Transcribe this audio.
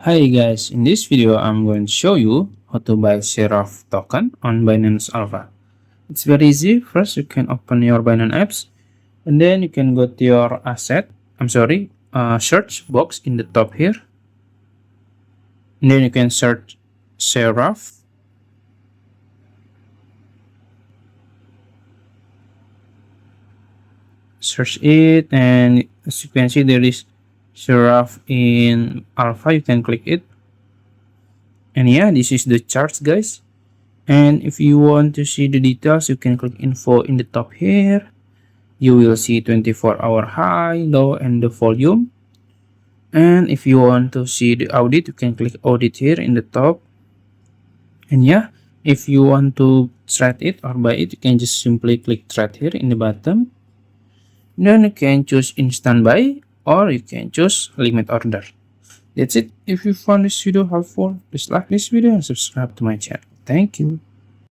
Hi guys, in this video I'm going to show you how to buy SERAPH token on Binance Alpha. It's very easy. First you can open your Binance apps and then you can go to your search box in the top here. And then you can search SERAPH. Search it, and as you can see there is SERAPH in Alpha. You can click it. And yeah, this is the charts guys. And if you want to see the details, you can click info in the top here. You will see 24-hour high, low, and the volume. And if you want to see the audit, you can click audit here in the top. And yeah, if you want to trade it or buy it, you can just simply click trade here in the bottom. Then you can choose instant buy or you can choose limit order. That's it. If you found this video helpful, please like this video and subscribe to my channel. Thank you.